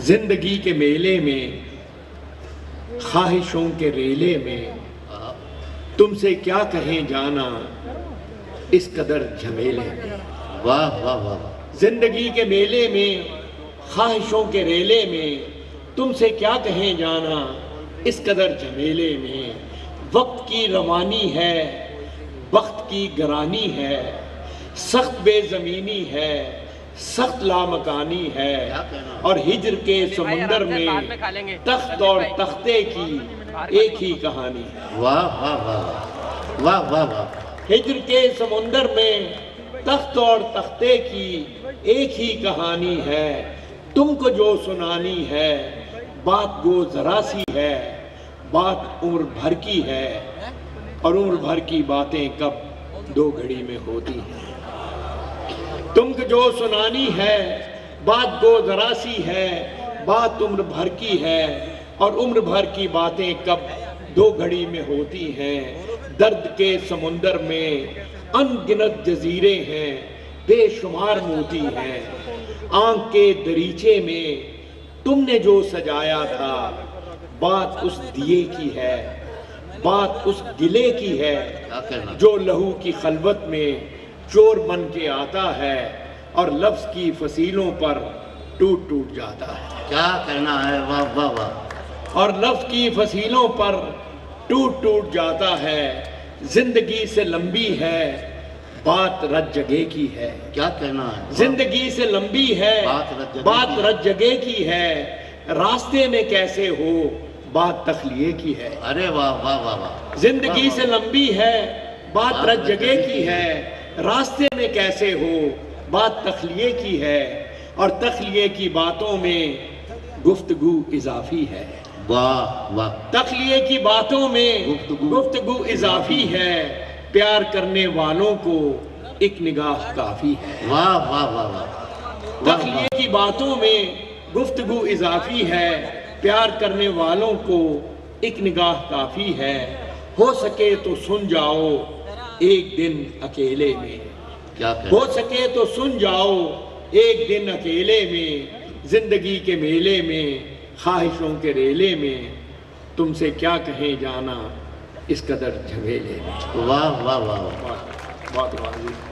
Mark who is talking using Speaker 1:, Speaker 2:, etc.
Speaker 1: زندگی کے میلے میں، خواہشوں کے ریلے میں، تم سے کیا کہیں جانا اس قدر جھمیلے میں۔
Speaker 2: واہ واہ واہ۔
Speaker 1: زندگی کے میلے میں، خواہشوں کے ریلے میں، تم سے کیا کہیں جانا اس قدر جھمیلے میں۔ وقت کی روانی ہے، وقت کی گرانی ہے، سخت بے زمینی ہے، سخت لامکانی ہے، اور ہجر کے سمندر میں تخت اور تختے کی ایک ہی کہانی ہے۔
Speaker 2: واہ واہ واہ واہ واہ واہ۔
Speaker 1: ہجر کے سمندر میں تخت اور تختے کی ایک ہی کہانی ہے۔ تم کو جو سنانی ہے بات گو ذرا سی ہے، بات عمر بھر کی ہے، اور عمر بھر کی باتیں کب دو گھڑی میں ہوتی ہیں۔ تم کو جو سنانی ہے بات گو ذرا سی ہے، بات عمر بھر کی ہے، اور عمر بھر کی باتیں کب دو گھڑی میں ہوتی ہیں۔ درد کے سمندر میں ان گنت جزیرے ہیں، بے شمار موتی ہیں۔ آنکھ کے دریچے میں تم نے جو سجایا تھا، بات اس دیے کی ہے، بات اس گلے کی ہے، جو لہو کی خلوت میں چور بن کے آتا ہے اور لفظ کی فصیلوں پر ٹوٹ ٹوٹ جاتا ہے۔
Speaker 2: کیا کہنا ہے، واہ واہ واہ۔
Speaker 1: اور لفظ کی فصیلوں پر ٹوٹ ٹوٹ جاتا ہے۔ زندگی سے لمبی ہے، بات رت جگہ کی ہے۔
Speaker 2: کیا کہنا ہے،
Speaker 1: زندگی سے لمبی ہے، بات رت جگہ کی ہے، راستے میں کیسے ہو بات تخلیے کی ہے۔
Speaker 2: ارے واہ واہ واہ واہ۔
Speaker 1: زندگی سے لمبی ہے، بات رت جگہ کی ہے، راستے میں کیسے ہو بات تخلیے کی ہے، اور تخلیے کی باتوں میں گفتگو اضافی ہے۔
Speaker 2: واہ واہ۔
Speaker 1: تخلیے کی باتوں میں گفتگو اضافی ہے، پیار کرنے والوں کو ایک نگاہ کافی ہے۔
Speaker 2: واہ واہ واہ واہ۔
Speaker 1: تخلیے کی باتوں میں گفتگو اضافی ہے، پیار کرنے والوں کو ایک نگاہ کافی ہے۔ ہو سکے تو سن جاؤ ایک دن اکیلے میں،
Speaker 2: کیا کہنا،
Speaker 1: ہو سکے تو سن جاؤ ایک دن اکیلے میں۔ زندگی کے میلے میں، خواہشوں کے ریلے میں، تم سے کیا کہیں جانا اس قدر جھمیلے میں۔
Speaker 2: واہ واہ واہ واہ۔
Speaker 1: بہت واضح۔